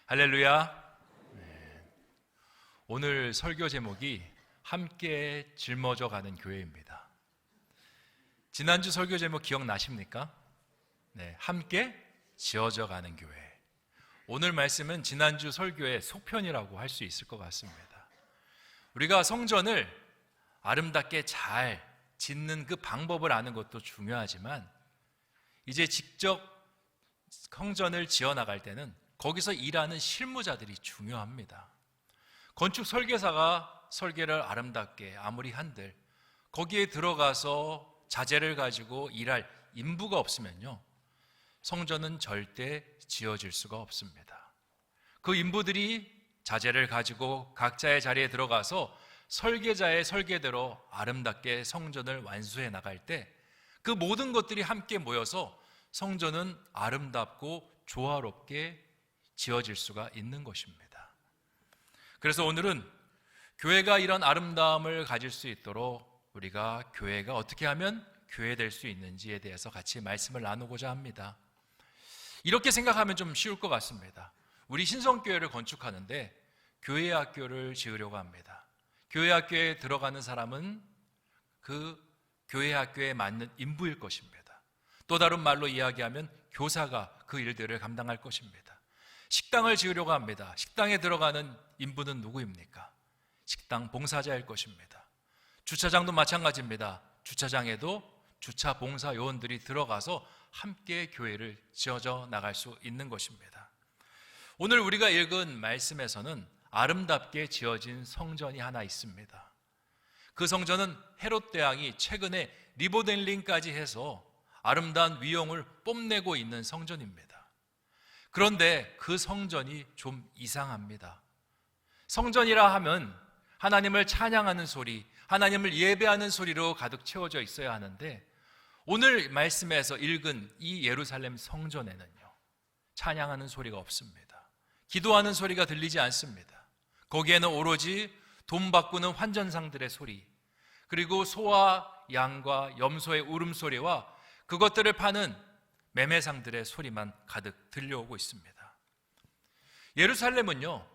할렐루야. 오늘 설교 제목이 함께 짊어져 가는 교회입니다. 지난주 설교 제목 기억나십니까? 네, 함께 지어져 가는 교회. 오늘 말씀은 지난주 설교의 속편이라고 할 수 있을 것 같습니다. 우리가 성전을 아름답게 잘 짓는 그 방법을 아는 것도 중요하지만 이제 직접 성전을 지어 나갈 때는 거기서 일하는 실무자들이 중요합니다. 건축 설계사가 설계를 아름답게 아무리 한들 거기에 들어가서 자재를 가지고 일할 인부가 없으면요, 성전은 절대 지어질 수가 없습니다. 그 인부들이 자재를 가지고 각자의 자리에 들어가서 설계자의 설계대로 아름답게 성전을 완수해 나갈 때 그 모든 것들이 함께 모여서 성전은 아름답고 조화롭게 지어질 수가 있는 것입니다. 그래서 오늘은 교회가 이런 아름다움을 가질 수 있도록 우리가 교회가 어떻게 하면 교회 될 수 있는지에 대해서 같이 말씀을 나누고자 합니다. 이렇게 생각하면 좀 쉬울 것 같습니다. 우리 신성교회를 건축하는데 교회 학교를 지으려고 합니다. 교회 학교에 들어가는 사람은 그 교회 학교에 맞는 인부일 것입니다. 또 다른 말로 이야기하면 교사가 그 일들을 감당할 것입니다. 식당을 지으려고 합니다. 식당에 들어가는 인부는 누구입니까? 식당 봉사자일 것입니다. 주차장도 마찬가지입니다. 주차장에도 주차 봉사 요원들이 들어가서 함께 교회를 지어져 나갈 수 있는 것입니다. 오늘 우리가 읽은 말씀에서는 아름답게 지어진 성전이 하나 있습니다. 그 성전은 헤롯 대왕이 최근에 리모델링까지 해서 아름다운 위용을 뽐내고 있는 성전입니다. 그런데 그 성전이 좀 이상합니다. 성전이라 하면 하나님을 찬양하는 소리, 하나님을 예배하는 소리로 가득 채워져 있어야 하는데 오늘 말씀에서 읽은 이 예루살렘 성전에는요, 찬양하는 소리가 없습니다. 기도하는 소리가 들리지 않습니다. 거기에는 오로지 돈 바꾸는 환전상들의 소리, 그리고 소와 양과 염소의 울음소리와 그것들을 파는 매매상들의 소리만 가득 들려오고 있습니다. 예루살렘은요,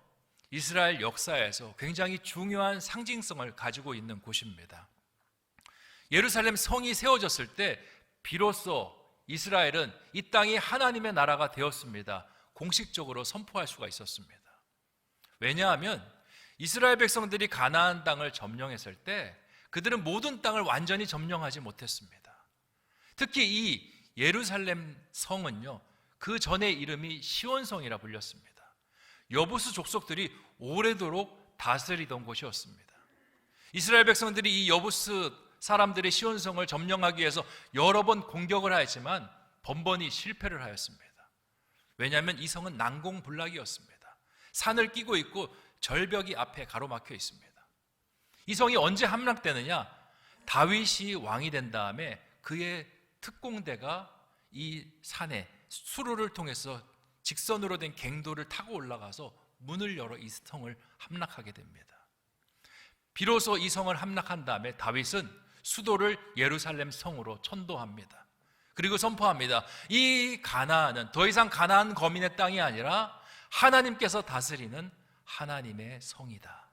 이스라엘 역사에서 굉장히 중요한 상징성을 가지고 있는 곳입니다. 예루살렘 성이 세워졌을 때 비로소 이스라엘은 이 땅이 하나님의 나라가 되었습니다. 공식적으로 선포할 수가 있었습니다. 왜냐하면 이스라엘 백성들이 가나안 땅을 점령했을 때 그들은 모든 땅을 완전히 점령하지 못했습니다. 특히 이 예루살렘 성은요, 그 전의 이름이 시온성이라 불렸습니다. 여부수 족속들이 오래도록 다스리던 곳이었습니다. 이스라엘 백성들이 이 여부수 사람들의 시온성을 점령하기 위해서 여러 번 공격을 하였지만 번번이 실패를 하였습니다. 왜냐하면 이 성은 난공불락이었습니다. 산을 끼고 있고 절벽이 앞에 가로막혀 있습니다. 이 성이 언제 함락되느냐? 다윗이 왕이 된 다음에 그의 특공대가 이 산에 수로를 통해서 직선으로 된 갱도를 타고 올라가서 문을 열어 이 성을 함락하게 됩니다. 비로소 이 성을 함락한 다음에 다윗은 수도를 예루살렘 성으로 천도합니다. 그리고 선포합니다. 이 가나안은 더 이상 가나안 거민의 땅이 아니라 하나님께서 다스리는 하나님의 성이다.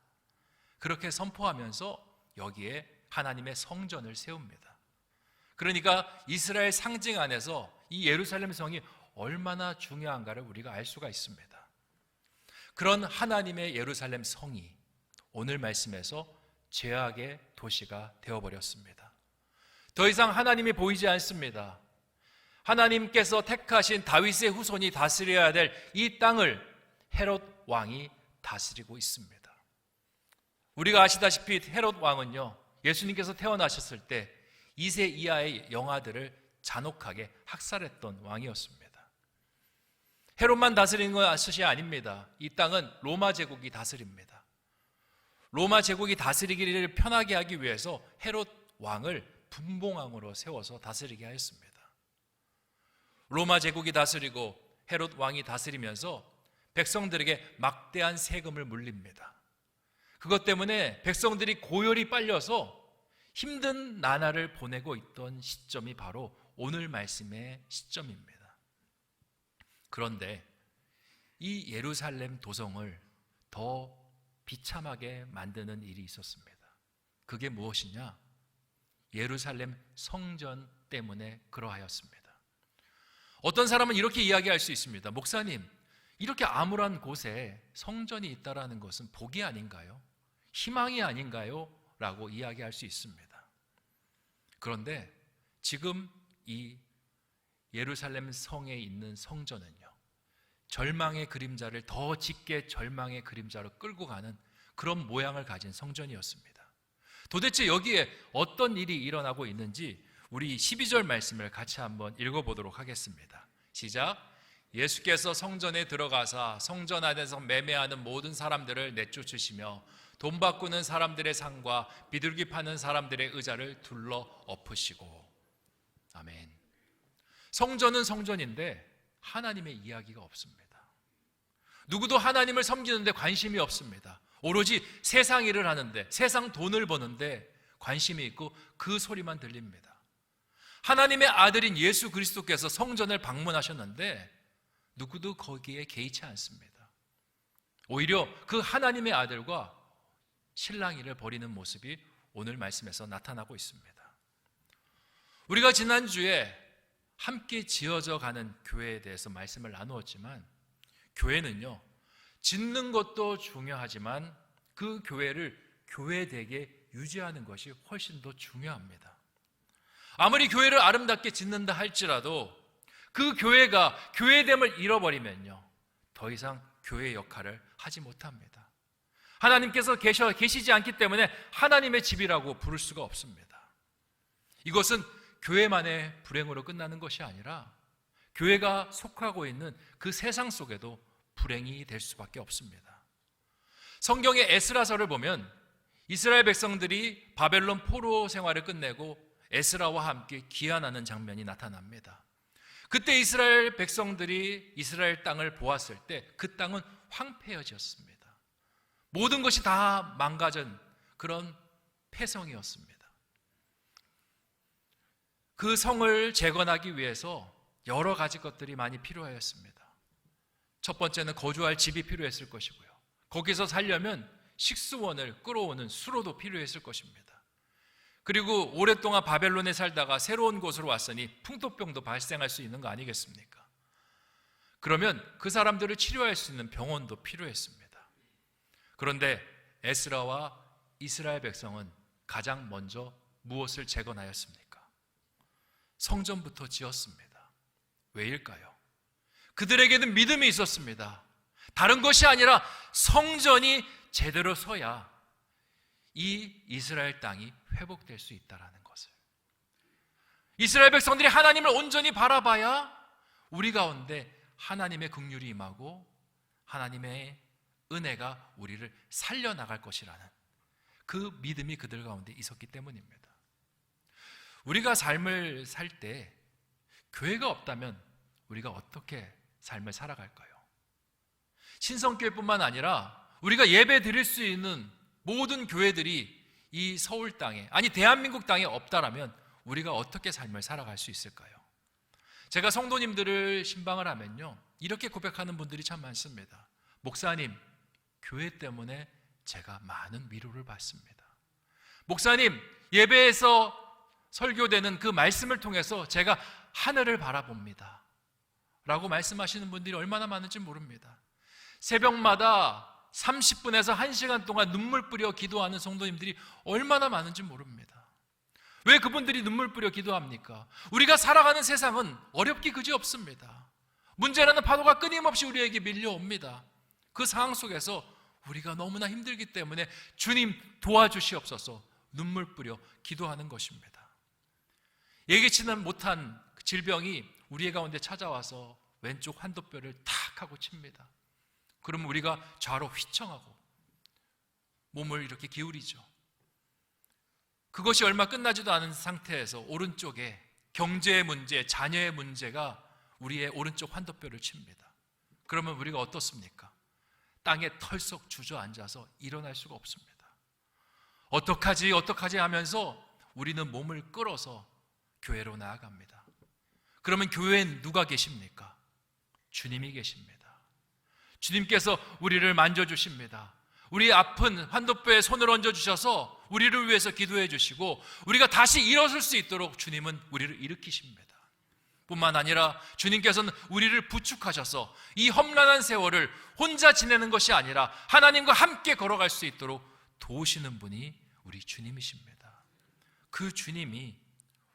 그렇게 선포하면서 여기에 하나님의 성전을 세웁니다. 그러니까 이스라엘 상징 안에서 이 예루살렘 성이 얼마나 중요한가를 우리가 알 수가 있습니다. 그런 하나님의 예루살렘 성이 오늘 말씀에서 죄악의 도시가 되어버렸습니다. 더 이상 하나님이 보이지 않습니다. 하나님께서 택하신 다윗의 후손이 다스려야 될 이 땅을 헤롯 왕이 다스리고 있습니다. 우리가 아시다시피 헤롯 왕은요, 예수님께서 태어나셨을 때 2세 이하의 영아들을 잔혹하게 학살했던 왕이었습니다. 헤롯만 다스리는 것이 아닙니다. 이 땅은 로마 제국이 다스립니다. 로마 제국이 다스리기를 편하게 하기 위해서 헤롯 왕을 분봉왕으로 세워서 다스리게 하였습니다. 로마 제국이 다스리고 헤롯 왕이 다스리면서 백성들에게 막대한 세금을 물립니다. 그것 때문에 백성들이 고열이 빨려서 힘든 나날을 보내고 있던 시점이 바로 오늘 말씀의 시점입니다. 그런데 이 예루살렘 도성을 더 비참하게 만드는 일이 있었습니다. 그게 무엇이냐? 예루살렘 성전 때문에 그러하였습니다. 어떤 사람은 이렇게 이야기할 수 있습니다. 목사님, 이렇게 암울한 곳에 성전이 있다라는 것은 복이 아닌가요? 희망이 아닌가요? 라고 이야기할 수 있습니다. 그런데 지금 이 예루살렘 성에 있는 성전은요, 절망의 그림자를 더 짙게 절망의 그림자로 끌고 가는 그런 모양을 가진 성전이었습니다. 도대체 여기에 어떤 일이 일어나고 있는지 우리 12절 말씀을 같이 한번 읽어보도록 하겠습니다. 시작. 예수께서 성전에 들어가사 성전 안에서 매매하는 모든 사람들을 내쫓으시며 돈 바꾸는 사람들의 상과 비둘기 파는 사람들의 의자를 둘러 엎으시고. 아멘. 성전은 성전인데 하나님의 이야기가 없습니다. 누구도 하나님을 섬기는데 관심이 없습니다. 오로지 세상 일을 하는데, 세상 돈을 버는데 관심이 있고 그 소리만 들립니다. 하나님의 아들인 예수 그리스도께서 성전을 방문하셨는데 누구도 거기에 개의치 않습니다. 오히려 그 하나님의 아들과 실랑이를 벌이는 모습이 오늘 말씀에서 나타나고 있습니다. 우리가 지난주에 함께 지어져 가는 교회에 대해서 말씀을 나누었지만, 교회는요, 짓는 것도 중요하지만 그 교회를 교회되게 유지하는 것이 훨씬 더 중요합니다. 아무리 교회를 아름답게 짓는다 할지라도 그 교회가 교회됨을 잃어버리면요, 더 이상 교회 역할을 하지 못합니다. 하나님께서 계시지 않기 때문에 하나님의 집이라고 부를 수가 없습니다. 이것은 교회만의 불행으로 끝나는 것이 아니라 교회가 속하고 있는 그 세상 속에도 불행이 될 수밖에 없습니다. 성경의 에스라서를 보면 이스라엘 백성들이 바벨론 포로 생활을 끝내고 에스라와 함께 귀환하는 장면이 나타납니다. 그때 이스라엘 백성들이 이스라엘 땅을 보았을 때 그 땅은 황폐해졌습니다. 모든 것이 다 망가진 그런 폐성이었습니다. 그 성을 재건하기 위해서 여러 가지 것들이 많이 필요하였습니다. 첫 번째는 거주할 집이 필요했을 것이고요, 거기서 살려면 식수원을 끌어오는 수로도 필요했을 것입니다. 그리고 오랫동안 바벨론에 살다가 새로운 곳으로 왔으니 풍토병도 발생할 수 있는 거 아니겠습니까? 그러면 그 사람들을 치료할 수 있는 병원도 필요했습니다. 그런데 에스라와 이스라엘 백성은 가장 먼저 무엇을 재건하였습니까? 성전부터 지었습니다. 왜일까요? 그들에게는 믿음이 있었습니다. 다른 것이 아니라 성전이 제대로 서야 이 이스라엘 땅이 회복될 수 있다는 것을, 이스라엘 백성들이 하나님을 온전히 바라봐야 우리 가운데 하나님의 긍휼이 임하고 하나님의 은혜가 우리를 살려나갈 것이라는 그 믿음이 그들 가운데 있었기 때문입니다. 우리가 삶을 살 때 교회가 없다면 우리가 어떻게 삶을 살아갈까요? 신성교회뿐만 아니라 우리가 예배 드릴 수 있는 모든 교회들이 이 서울 땅에, 아니 대한민국 땅에 없다라면 우리가 어떻게 삶을 살아갈 수 있을까요? 제가 성도님들을 신방을 하면요, 이렇게 고백하는 분들이 참 많습니다. 목사님, 교회 때문에 제가 많은 위로를 받습니다. 목사님, 예배에서 설교되는 그 말씀을 통해서 제가 하늘을 바라봅니다 라고 말씀하시는 분들이 얼마나 많은지 모릅니다. 새벽마다 30분에서 1시간 동안 눈물 뿌려 기도하는 성도님들이 얼마나 많은지 모릅니다. 왜 그분들이 눈물 뿌려 기도합니까? 우리가 살아가는 세상은 어렵기 그지없습니다. 문제라는 파도가 끊임없이 우리에게 밀려옵니다. 그 상황 속에서 우리가 너무나 힘들기 때문에 주님 도와주시옵소서 눈물 뿌려 기도하는 것입니다. 예기치 못한 질병이 우리의 가운데 찾아와서 왼쪽 환도뼈를 탁 하고 칩니다. 그러면 우리가 좌로 휘청하고 몸을 이렇게 기울이죠. 그것이 얼마 끝나지도 않은 상태에서 오른쪽에 경제의 문제, 자녀의 문제가 우리의 오른쪽 환도뼈를 칩니다. 그러면 우리가 어떻습니까? 땅에 털썩 주저앉아서 일어날 수가 없습니다. 어떡하지 하면서 우리는 몸을 끌어서 교회로 나아갑니다. 그러면 교회엔 누가 계십니까? 주님이 계십니다. 주님께서 우리를 만져주십니다. 우리 아픈 환도뼈에 손을 얹어주셔서 우리를 위해서 기도해 주시고 우리가 다시 일어설 수 있도록 주님은 우리를 일으키십니다. 뿐만 아니라 주님께서는 우리를 부축하셔서 이 험난한 세월을 혼자 지내는 것이 아니라 하나님과 함께 걸어갈 수 있도록 도우시는 분이 우리 주님이십니다. 그 주님이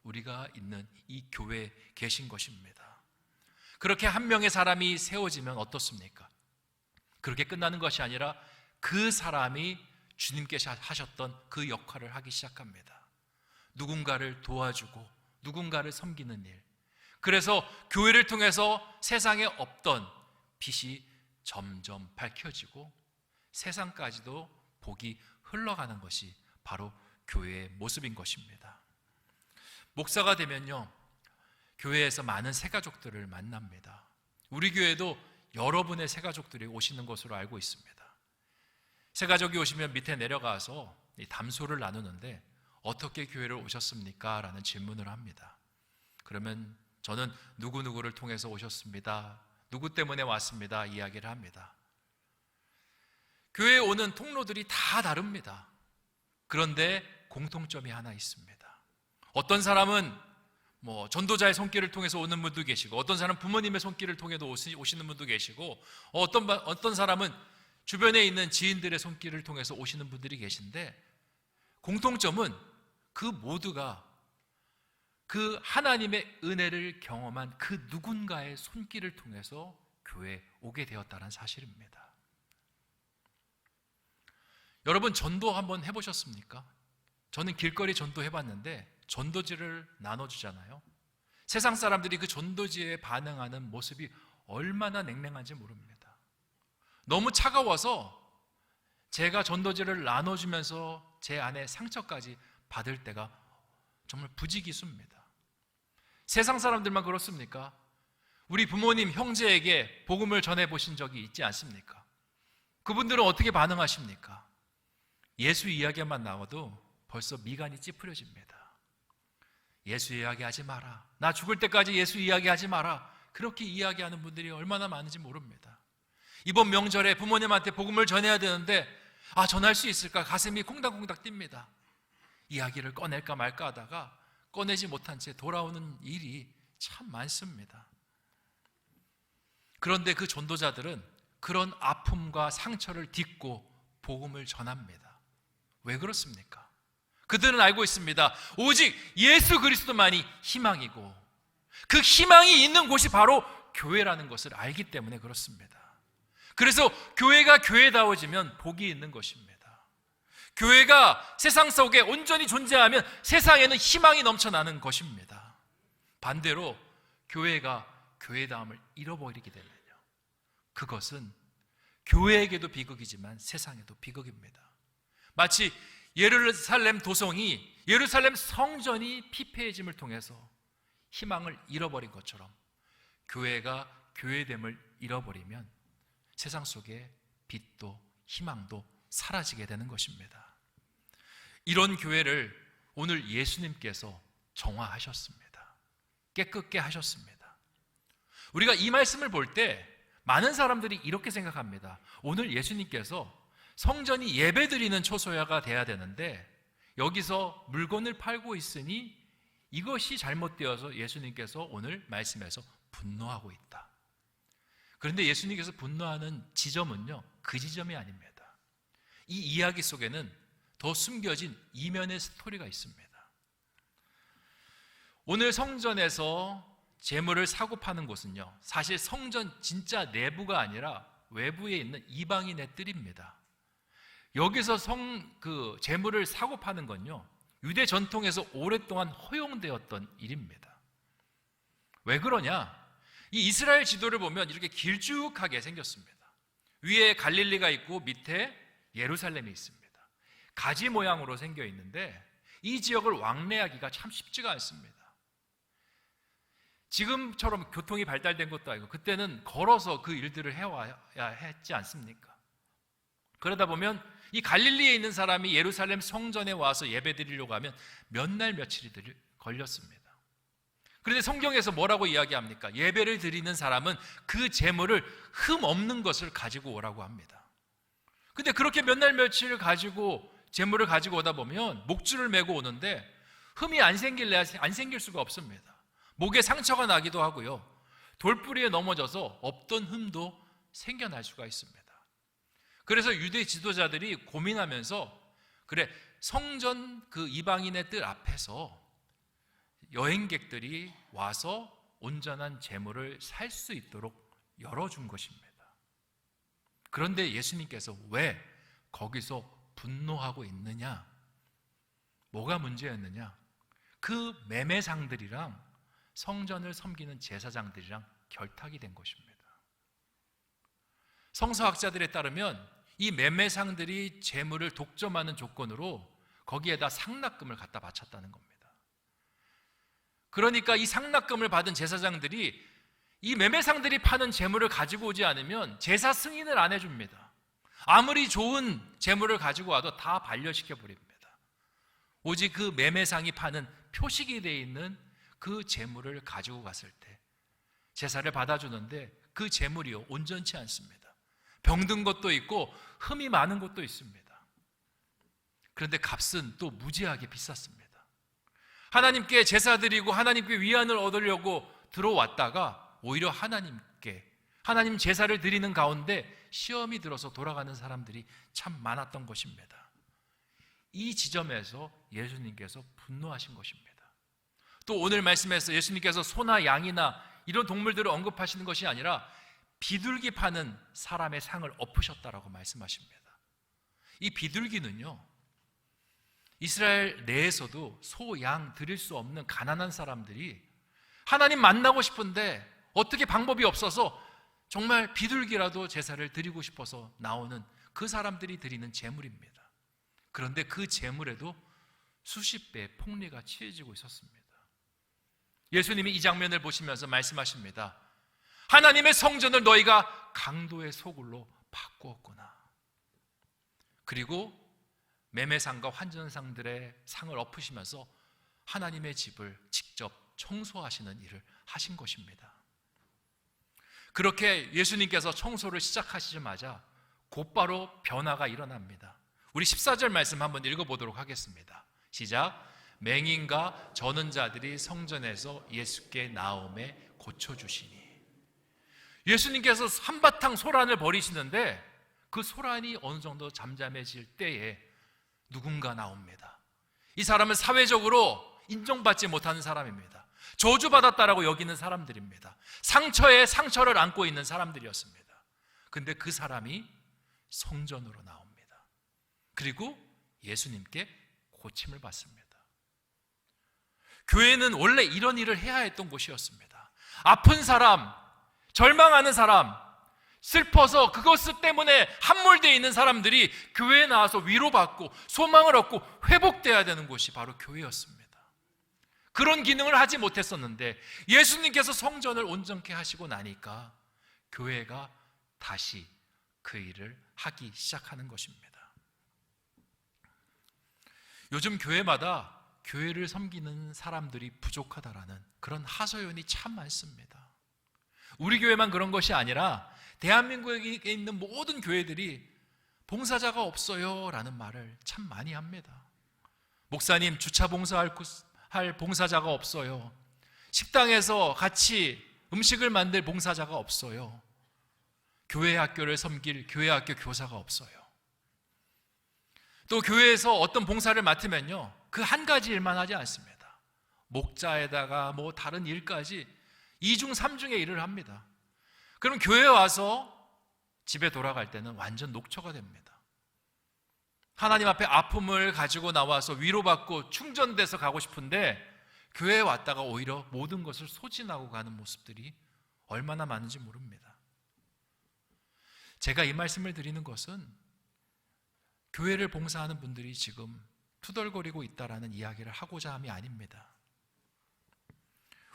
우리가 있는 이 교회에 계신 것입니다. 그렇게 한 명의 사람이 세워지면 어떻습니까? 그렇게 끝나는 것이 아니라 그 사람이 주님께서 하셨던 그 역할을 하기 시작합니다. 누군가를 도와주고 누군가를 섬기는 일. 그래서 교회를 통해서 세상에 없던 빛이 점점 밝혀지고 세상까지도 복이 흘러가는 것이 바로 교회의 모습인 것입니다. 목사가 되면요, 교회에서 많은 새가족들을 만납니다. 우리 교회도 여러분의 새가족들이 오시는 것으로 알고 있습니다. 새가족이 오시면 밑에 내려가서 이 담소를 나누는데 어떻게 교회를 오셨습니까? 라는 질문을 합니다. 그러면 저는 누구누구를 통해서 오셨습니다. 누구 때문에 왔습니다. 이야기를 합니다. 교회에 오는 통로들이 다 다릅니다. 그런데 공통점이 하나 있습니다. 어떤 사람은 전도자의 손길을 통해서 오는 분도 계시고, 어떤 사람은 부모님의 손길을 통해서 오시는 분도 계시고, 어떤 사람은 주변에 있는 지인들의 손길을 통해서 오시는 분들이 계신데, 공통점은 그 모두가 그 하나님의 은혜를 경험한 그 누군가의 손길을 통해서 교회에 오게 되었다는 사실입니다. 여러분, 전도 한번 해보셨습니까? 저는 길거리 전도 해봤는데 전도지를 나눠주잖아요. 세상 사람들이 그 전도지에 반응하는 모습이 얼마나 냉랭한지 모릅니다. 너무 차가워서 제가 전도지를 나눠주면서 제 안에 상처까지 받을 때가 정말 부지기수입니다. 세상 사람들만 그렇습니까? 우리 부모님, 형제에게 복음을 전해보신 적이 있지 않습니까? 그분들은 어떻게 반응하십니까? 예수 이야기만 나와도 벌써 미간이 찌푸려집니다. 예수 이야기하지 마라. 나 죽을 때까지 예수 이야기하지 마라. 그렇게 이야기하는 분들이 얼마나 많은지 모릅니다. 이번 명절에 부모님한테 복음을 전해야 되는데 전할 수 있을까? 가슴이 콩닥콩닥 뜁니다. 이야기를 꺼낼까 말까 하다가 꺼내지 못한 채 돌아오는 일이 참 많습니다. 그런데 그 전도자들은 그런 아픔과 상처를 딛고 복음을 전합니다. 왜 그렇습니까? 그들은 알고 있습니다. 오직 예수 그리스도만이 희망이고 그 희망이 있는 곳이 바로 교회라는 것을 알기 때문에 그렇습니다. 그래서 교회가 교회다워지면 복이 있는 것입니다. 교회가 세상 속에 온전히 존재하면 세상에는 희망이 넘쳐나는 것입니다. 반대로 교회가 교회다움을 잃어버리게 되면요, 그것은 교회에게도 비극이지만 세상에도 비극입니다. 마치 예루살렘 도성이, 예루살렘 성전이 피폐해짐을 통해서 희망을 잃어버린 것처럼 교회가 교회됨을 잃어버리면 세상 속에 빛도 희망도 사라지게 되는 것입니다. 이런 교회를 오늘 예수님께서 정화하셨습니다. 깨끗게 하셨습니다. 우리가 이 말씀을 볼 때 많은 사람들이 이렇게 생각합니다. 오늘 예수님께서 성전이 예배드리는 초소야가 돼야 되는데 여기서 물건을 팔고 있으니 이것이 잘못되어서 예수님께서 오늘 말씀에서 분노하고 있다. 그런데 예수님께서 분노하는 지점은요, 그 지점이 아닙니다. 이 이야기 속에는 더 숨겨진 이면의 스토리가 있습니다. 오늘 성전에서 재물을 사고 파는 곳은요, 사실 성전 진짜 내부가 아니라 외부에 있는 이방인의 뜰입니다. 여기서 재물을 사고 파는 건요, 유대 전통에서 오랫동안 허용되었던 일입니다. 왜 그러냐? 이 이스라엘 지도를 보면 이렇게 길쭉하게 생겼습니다. 위에 갈릴리가 있고 밑에 예루살렘이 있습니다. 가지 모양으로 생겨 있는데 이 지역을 왕래하기가 참 쉽지가 않습니다. 지금처럼 교통이 발달된 것도 아니고 그때는 걸어서 그 일들을 해와야 했지 않습니까? 그러다 보면 이 갈릴리에 있는 사람이 예루살렘 성전에 와서 예배 드리려고 하면 몇 날 며칠이 걸렸습니다. 그런데 성경에서 뭐라고 이야기합니까? 예배를 드리는 사람은 그 재물을 흠 없는 것을 가지고 오라고 합니다. 근데 그렇게 몇 날 며칠 가지고 재물을 가지고 오다 보면 목줄을 메고 오는데 흠이 안 생길 수가 없습니다. 목에 상처가 나기도 하고요, 돌뿌리에 넘어져서 없던 흠도 생겨날 수가 있습니다. 그래서 유대 지도자들이 고민하면서, 그래, 성전 그 이방인의 뜰 앞에서 여행객들이 와서 온전한 재물을 살 수 있도록 열어준 것입니다. 그런데 예수님께서 왜 거기서 분노하고 있느냐? 뭐가 문제였느냐? 그 매매상들이랑 성전을 섬기는 제사장들이랑 결탁이 된 것입니다. 성서학자들에 따르면 이 매매상들이 재물을 독점하는 조건으로 거기에다 상납금을 갖다 바쳤다는 겁니다. 그러니까 이 상납금을 받은 제사장들이 이 매매상들이 파는 재물을 가지고 오지 않으면 제사 승인을 안 해줍니다. 아무리 좋은 재물을 가지고 와도 다 반려시켜 버립니다. 오직 그 매매상이 파는 표식이 되어 있는 그 재물을 가지고 갔을 때 제사를 받아주는데 그 재물이요, 온전치 않습니다. 병든 것도 있고 흠이 많은 것도 있습니다. 그런데 값은 또 무지하게 비쌌습니다. 하나님께 제사 드리고 하나님께 위안을 얻으려고 들어왔다가 오히려 하나님 제사를 드리는 가운데 시험이 들어서 돌아가는 사람들이 참 많았던 것입니다. 이 지점에서 예수님께서 분노하신 것입니다. 또 오늘 말씀에서 예수님께서 소나 양이나 이런 동물들을 언급하시는 것이 아니라 비둘기 파는 사람의 상을 엎으셨다라고 말씀하십니다. 이 비둘기는요, 이스라엘 내에서도 소, 양 드릴 수 없는 가난한 사람들이 하나님 만나고 싶은데 어떻게 방법이 없어서 정말 비둘기라도 제사를 드리고 싶어서 나오는 그 사람들이 드리는 제물입니다. 그런데 그 제물에도 수십 배의 폭리가 취해지고 있었습니다. 예수님이 이 장면을 보시면서 말씀하십니다. 하나님의 성전을 너희가 강도의 소굴로 바꾸었구나. 그리고 매매상과 환전상들의 상을 엎으시면서 하나님의 집을 직접 청소하시는 일을 하신 것입니다. 그렇게 예수님께서 청소를 시작하시자마자 곧바로 변화가 일어납니다. 우리 14절 말씀 한번 읽어보도록 하겠습니다. 시작. 맹인과 저는 자들이 성전에서 예수께 나오매 고쳐주시니. 예수님께서 한바탕 소란을 벌이시는데 그 소란이 어느 정도 잠잠해질 때에 누군가 나옵니다. 이 사람은 사회적으로 인정받지 못하는 사람입니다. 저주받았다라고 여기는 사람들입니다. 상처에 상처를 안고 있는 사람들이었습니다. 근데 그 사람이 성전으로 나옵니다. 그리고 예수님께 고침을 받습니다. 교회는 원래 이런 일을 해야 했던 곳이었습니다. 아픈 사람, 절망하는 사람, 슬퍼서 그것 때문에 함몰되어 있는 사람들이 교회에 나와서 위로받고 소망을 얻고 회복되어야 되는 곳이 바로 교회였습니다. 그런 기능을 하지 못했었는데 예수님께서 성전을 온전케 하시고 나니까 교회가 다시 그 일을 하기 시작하는 것입니다. 요즘 교회마다 교회를 섬기는 사람들이 부족하다라는 그런 하소연이 참 많습니다. 우리 교회만 그런 것이 아니라 대한민국에 있는 모든 교회들이 봉사자가 없어요 라는 말을 참 많이 합니다. 목사님, 주차 봉사할 봉사자가 없어요. 식당에서 같이 음식을 만들 봉사자가 없어요. 교회 학교를 섬길 교회 학교 교사가 없어요. 또 교회에서 어떤 봉사를 맡으면요, 그 한 가지 일만 하지 않습니다. 목자에다가 뭐 다른 일까지 2중 3중의 일을 합니다. 그럼 교회에 와서 집에 돌아갈 때는 완전 녹초가 됩니다. 하나님 앞에 아픔을 가지고 나와서 위로받고 충전돼서 가고 싶은데 교회에 왔다가 오히려 모든 것을 소진하고 가는 모습들이 얼마나 많은지 모릅니다. 제가 이 말씀을 드리는 것은 교회를 봉사하는 분들이 지금 투덜거리고 있다라는 이야기를 하고자 함이 아닙니다.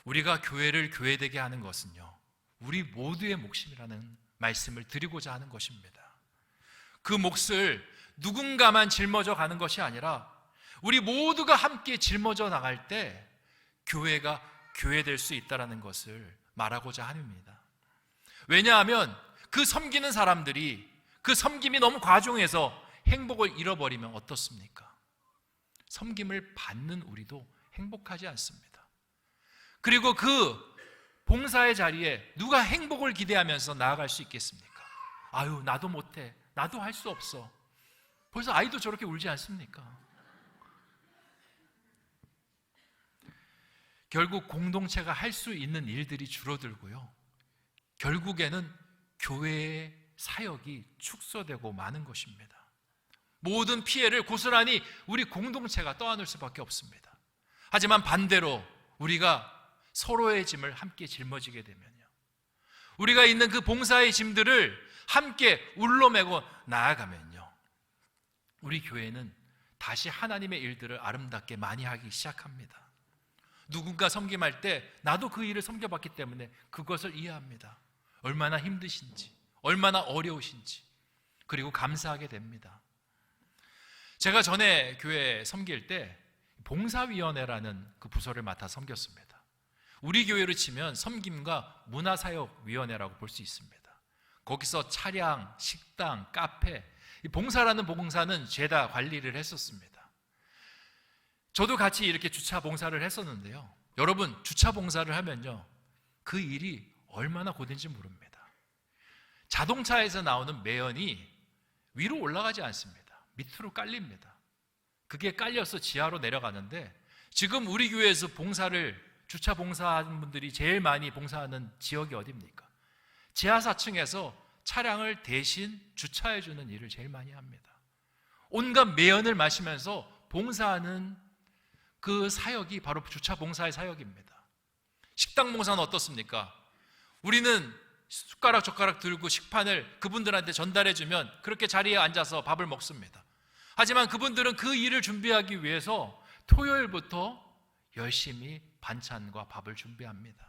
우리가 교회를 교회되게 하는 것은요, 우리 모두의 몫이라는 말씀을 드리고자 하는 것입니다. 그 몫을 누군가만 짊어져 가는 것이 아니라 우리 모두가 함께 짊어져 나갈 때 교회가 교회될 수 있다는 것을 말하고자 합니다. 왜냐하면 그 섬기는 사람들이 그 섬김이 너무 과중해서 행복을 잃어버리면 어떻습니까? 섬김을 받는 우리도 행복하지 않습니다. 그리고 그 봉사의 자리에 누가 행복을 기대하면서 나아갈 수 있겠습니까? 아유, 나도 못해, 나도 할 수 없어. 벌써 아이도 저렇게 울지 않습니까? 결국 공동체가 할 수 있는 일들이 줄어들고요, 결국에는 교회의 사역이 축소되고 마는 것입니다. 모든 피해를 고스란히 우리 공동체가 떠안을 수밖에 없습니다. 하지만 반대로 우리가 서로의 짐을 함께 짊어지게 되면요, 우리가 있는 그 봉사의 짐들을 함께 울러매고 나아가면요, 우리 교회는 다시 하나님의 일들을 아름답게 많이 하기 시작합니다. 누군가 섬김할 때 나도 그 일을 섬겨봤기 때문에 그것을 이해합니다. 얼마나 힘드신지, 얼마나 어려우신지, 그리고 감사하게 됩니다. 제가 전에 교회 섬길 때 봉사위원회라는 그 부서를 맡아 섬겼습니다. 우리 교회로 치면 섬김과 문화사역위원회라고 볼 수 있습니다. 거기서 차량, 식당, 카페, 봉사라는 봉사는 죄다 관리를 했었습니다. 저도 같이 이렇게 주차 봉사를 했었는데요, 여러분, 주차 봉사를 하면요, 그 일이 얼마나 고된지 모릅니다. 자동차에서 나오는 매연이 위로 올라가지 않습니다. 밑으로 깔립니다. 그게 깔려서 지하로 내려가는데, 지금 우리 교회에서 주차 봉사하는 분들이 제일 많이 봉사하는 지역이 어디입니까? 지하 4층에서 차량을 대신 주차해주는 일을 제일 많이 합니다. 온갖 매연을 마시면서 봉사하는 그 사역이 바로 주차 봉사의 사역입니다. 식당 봉사는 어떻습니까? 우리는 숟가락 젓가락 들고 식판을 그분들한테 전달해주면 그렇게 자리에 앉아서 밥을 먹습니다. 하지만 그분들은 그 일을 준비하기 위해서 토요일부터 열심히 반찬과 밥을 준비합니다.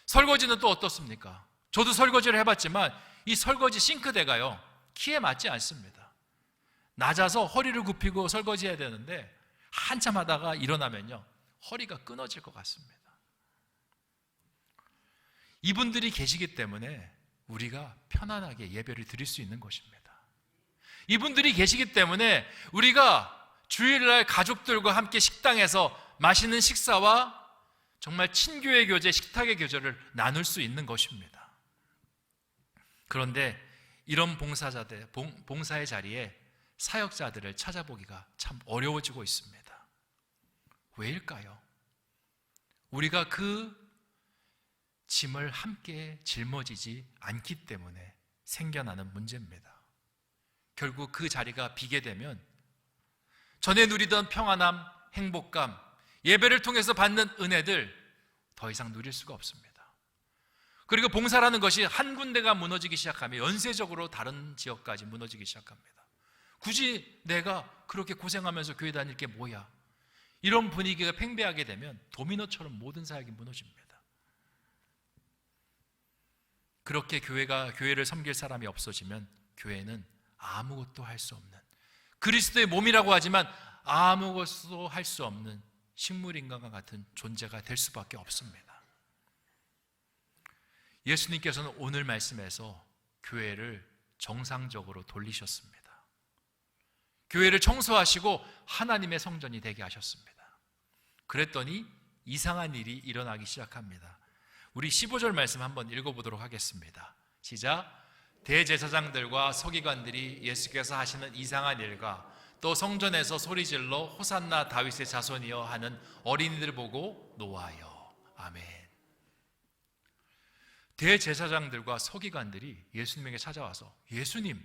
설거지는 또 어떻습니까? 저도 설거지를 해봤지만 이 설거지 싱크대가요, 키에 맞지 않습니다. 낮아서 허리를 굽히고 설거지해야 되는데 한참 하다가 일어나면요, 허리가 끊어질 것 같습니다. 이분들이 계시기 때문에 우리가 편안하게 예배를 드릴 수 있는 것입니다. 이분들이 계시기 때문에 우리가 주일날 가족들과 함께 식당에서 맛있는 식사와 정말 친교의 교제, 식탁의 교제를 나눌 수 있는 것입니다. 그런데 이런 봉사의 자리에 사역자들을 찾아보기가 참 어려워지고 있습니다. 왜일까요? 우리가 그 짐을 함께 짊어지지 않기 때문에 생겨나는 문제입니다. 결국 그 자리가 비게 되면 전에 누리던 평안함, 행복감, 예배를 통해서 받는 은혜들 더 이상 누릴 수가 없습니다. 그리고 봉사라는 것이 한 군데가 무너지기 시작하면 연쇄적으로 다른 지역까지 무너지기 시작합니다. 굳이 내가 그렇게 고생하면서 교회 다닐 게 뭐야? 이런 분위기가 팽배하게 되면 도미노처럼 모든 사역이 무너집니다. 그렇게 교회를 섬길 사람이 없어지면 교회는 아무것도 할 수 없는, 그리스도의 몸이라고 하지만 아무것도 할 수 없는 식물인간과 같은 존재가 될 수밖에 없습니다. 예수님께서는 오늘 말씀에서 교회를 정상적으로 돌리셨습니다. 교회를 청소하시고 하나님의 성전이 되게 하셨습니다. 그랬더니 이상한 일이 일어나기 시작합니다. 우리 15절 말씀 한번 읽어보도록 하겠습니다. 시작. 대제사장들과 서기관들이 예수께서 하시는 이상한 일과 또 성전에서 소리질러 호산나 다윗의 자손이여 하는 어린이들을 보고 노하여. 아멘. 대제사장들과 서기관들이 예수님에게 찾아와서, 예수님,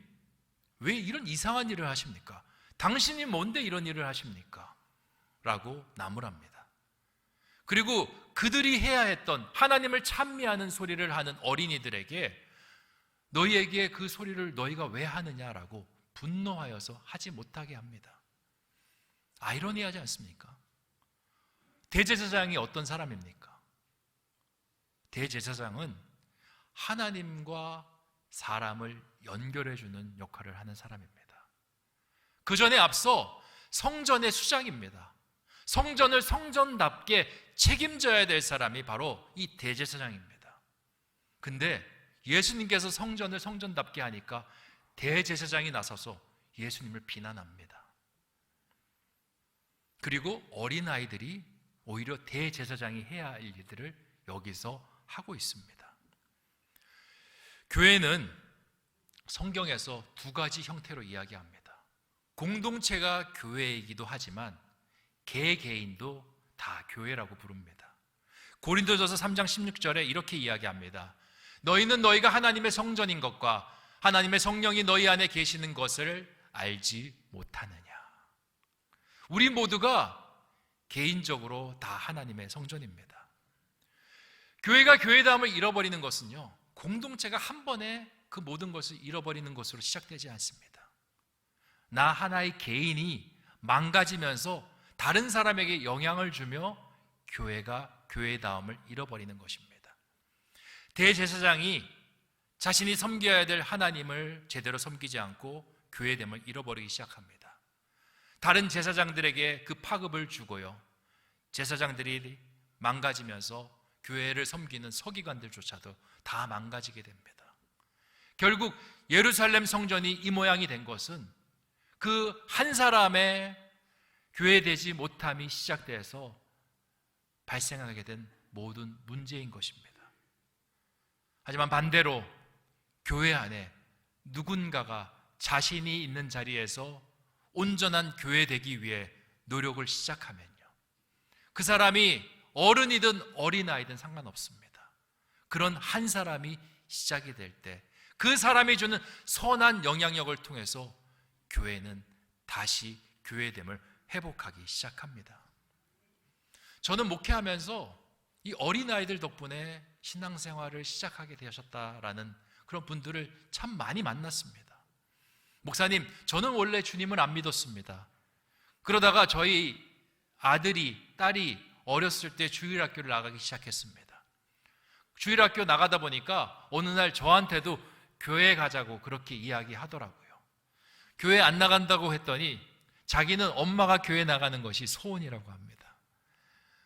왜 이런 이상한 일을 하십니까? 당신이 뭔데 이런 일을 하십니까? 라고 나무랍니다. 그리고 그들이 해야 했던 하나님을 찬미하는 소리를 하는 어린이들에게 너희에게 그 소리를 너희가 왜 하느냐라고 분노하여서 하지 못하게 합니다. 아이러니하지 않습니까? 대제사장이 어떤 사람입니까? 대제사장은 하나님과 사람을 연결해주는 역할을 하는 사람입니다. 그 전에 앞서 성전의 수장입니다. 성전을 성전답게 책임져야 될 사람이 바로 이 대제사장입니다. 근데 예수님께서 성전을 성전답게 하니까 대제사장이 나서서 예수님을 비난합니다. 그리고 어린아이들이 오히려 대제사장이 해야 할 일들을 여기서 하고 있습니다. 교회는 성경에서 두 가지 형태로 이야기합니다. 공동체가 교회이기도 하지만 개개인도 다 교회라고 부릅니다. 고린도전서 3장 16절에 이렇게 이야기합니다. 너희는 너희가 하나님의 성전인 것과 하나님의 성령이 너희 안에 계시는 것을 알지 못하느냐. 우리 모두가 개인적으로 다 하나님의 성전입니다. 교회가 교회다움을 잃어버리는 것은요, 공동체가 한 번에 그 모든 것을 잃어버리는 것으로 시작되지 않습니다. 나 하나의 개인이 망가지면서 다른 사람에게 영향을 주며 교회가 교회다움을 잃어버리는 것입니다. 대제사장이 자신이 섬겨야 될 하나님을 제대로 섬기지 않고 교회됨을 잃어버리기 시작합니다. 다른 제사장들에게 그 파급을 주고요, 제사장들이 망가지면서 교회를 섬기는 서기관들조차도 다 망가지게 됩니다. 결국 예루살렘 성전이 이 모양이 된 것은 그 한 사람의 교회되지 못함이 시작돼서 발생하게 된 모든 문제인 것입니다. 하지만 반대로 교회 안에 누군가가 자신이 있는 자리에서 온전한 교회 되기 위해 노력을 시작하면요, 그 사람이 어른이든 어린아이든 상관없습니다. 그런 한 사람이 시작이 될 때 그 사람이 주는 선한 영향력을 통해서 교회는 다시 교회됨을 회복하기 시작합니다. 저는 목회하면서 이 어린아이들 덕분에 신앙생활을 시작하게 되셨다라는 그런 분들을 참 많이 만났습니다. 목사님, 저는 원래 주님을 안 믿었습니다. 그러다가 저희 아들이, 딸이 어렸을 때 주일학교를 나가기 시작했습니다. 주일학교 나가다 보니까 어느 날 저한테도 교회 가자고 그렇게 이야기하더라고요. 교회 안 나간다고 했더니 자기는 엄마가 교회 나가는 것이 소원이라고 합니다.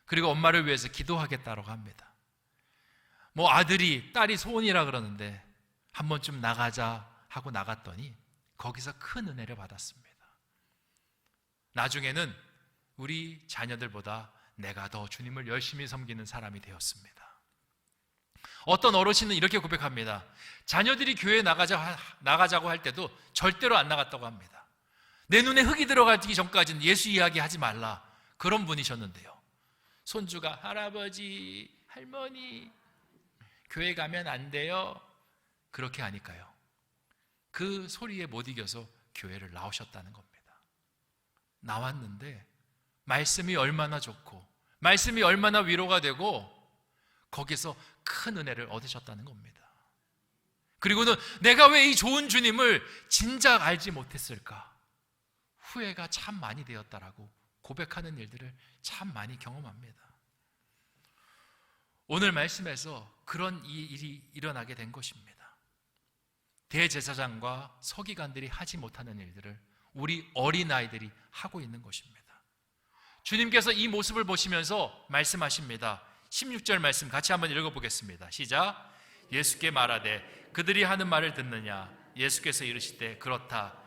그리고 엄마를 위해서 기도하겠다고 합니다. 뭐 아들이, 딸이 소원이라 그러는데 한 번쯤 나가자 하고 나갔더니 거기서 큰 은혜를 받았습니다. 나중에는 우리 자녀들보다 내가 더 주님을 열심히 섬기는 사람이 되었습니다. 어떤 어르신은 이렇게 고백합니다. 자녀들이 교회에 나가자고 할 때도 절대로 안 나갔다고 합니다. 내 눈에 흙이 들어가기 전까지는 예수 이야기 하지 말라, 그런 분이셨는데요, 손주가 할아버지, 할머니 교회 가면 안 돼요, 그렇게 하니까요, 그 소리에 못 이겨서 교회를 나오셨다는 겁니다. 나왔는데 말씀이 얼마나 좋고 말씀이 얼마나 위로가 되고 거기서 큰 은혜를 얻으셨다는 겁니다. 그리고는 내가 왜 이 좋은 주님을 진작 알지 못했을까, 후회가 참 많이 되었다라고 고백하는 일들을 참 많이 경험합니다. 오늘 말씀에서 그런 일이 일어나게 된 것입니다. 대제사장과 서기관들이 하지 못하는 일들을 우리 어린아이들이 하고 있는 것입니다. 주님께서 이 모습을 보시면서 말씀하십니다. 16절 말씀 같이 한번 읽어보겠습니다. 시작. 예수께 말하되 그들이 하는 말을 듣느냐. 예수께서 이르시되 그렇다.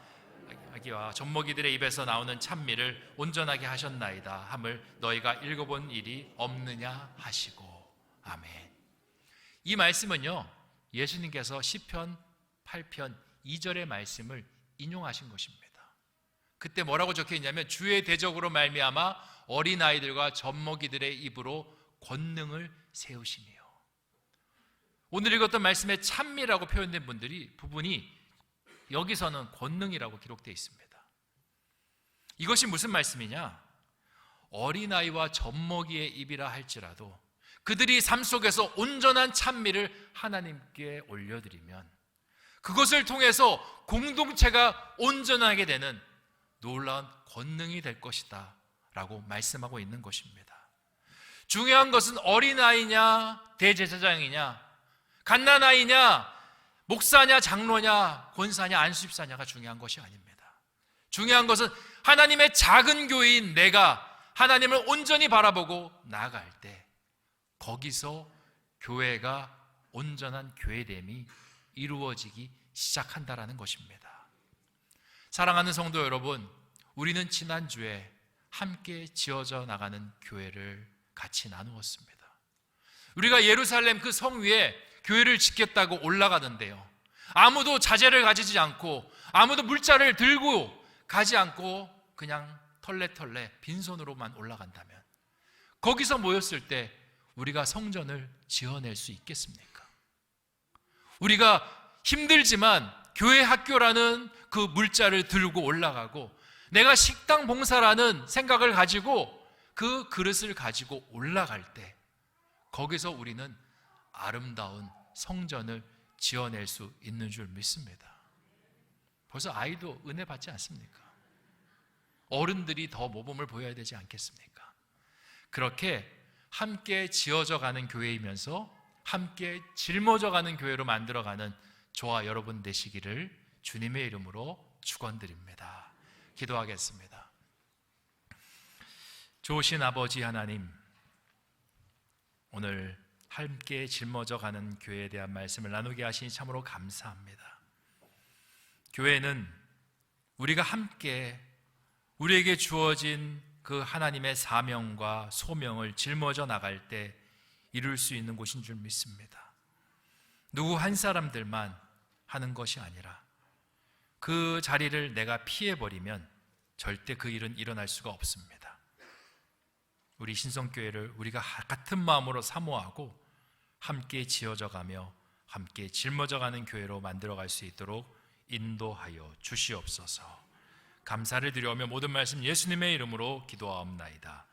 아기와 젖먹이들의 입에서 나오는 찬미를 온전하게 하셨나이다 함을 너희가 읽어본 일이 없느냐 하시고. 아멘. 이 말씀은요, 예수님께서 시편 8편 2절의 말씀을 인용하신 것입니다. 그때 뭐라고 적혀 있냐면 주의 대적으로 말미암아 어린아이들과 젖먹이들의 입으로 권능을 세우시니요. 오늘 읽었던 말씀에 찬미라고 표현된 부분이 여기서는 권능이라고 기록되어 있습니다. 이것이 무슨 말씀이냐? 어린아이와 젖먹이의 입이라 할지라도 그들이 삶 속에서 온전한 찬미를 하나님께 올려드리면 그것을 통해서 공동체가 온전하게 되는 놀라운 권능이 될 것이다 라고 말씀하고 있는 것입니다. 중요한 것은 어린아이냐 대제사장이냐 갓난아이냐 목사냐 장로냐 권사냐 안수집사냐가 중요한 것이 아닙니다. 중요한 것은 하나님의 작은 교회인 내가 하나님을 온전히 바라보고 나아갈 때 거기서 교회가 온전한 교회됨이 이루어지기 시작한다라는 것입니다. 사랑하는 성도 여러분, 우리는 지난주에 함께 지어져 나가는 교회를 같이 나누었습니다. 우리가 예루살렘 그 성 위에 교회를 짓겠다고 올라가는데요, 아무도 자재를 가지지 않고 아무도 물자를 들고 가지 않고 그냥 털레털레 빈손으로만 올라간다면 거기서 모였을 때 우리가 성전을 지어낼 수 있겠습니까? 우리가 힘들지만 교회 학교라는 그 물자를 들고 올라가고 내가 식당 봉사라는 생각을 가지고 그 그릇을 가지고 올라갈 때 거기서 우리는 아름다운 성전을 지어낼 수 있는 줄 믿습니다. 벌써 아이도 은혜 받지 않습니까? 어른들이 더 모범을 보여야 되지 않겠습니까? 그렇게 함께 지어져 가는 교회이면서 함께 짊어져 가는 교회로 만들어가는 저와 여러분 되시기를 주님의 이름으로 축원드립니다. 기도하겠습니다. 좋으신 아버지 하나님, 오늘 함께 짊어져 가는 교회에 대한 말씀을 나누게 하시니 참으로 감사합니다. 교회는 우리가 함께 우리에게 주어진 그 하나님의 사명과 소명을 짊어져 나갈 때 이룰 수 있는 곳인 줄 믿습니다. 누구 한 사람들만 하는 것이 아니라 그 자리를 내가 피해버리면 절대 그 일은 일어날 수가 없습니다. 우리 신성교회를 우리가 같은 마음으로 사모하고 함께 지어져 가며 함께 짊어져 가는 교회로 만들어갈 수 있도록 인도하여 주시옵소서. 감사를 드려오며 모든 말씀 예수님의 이름으로 기도하옵나이다.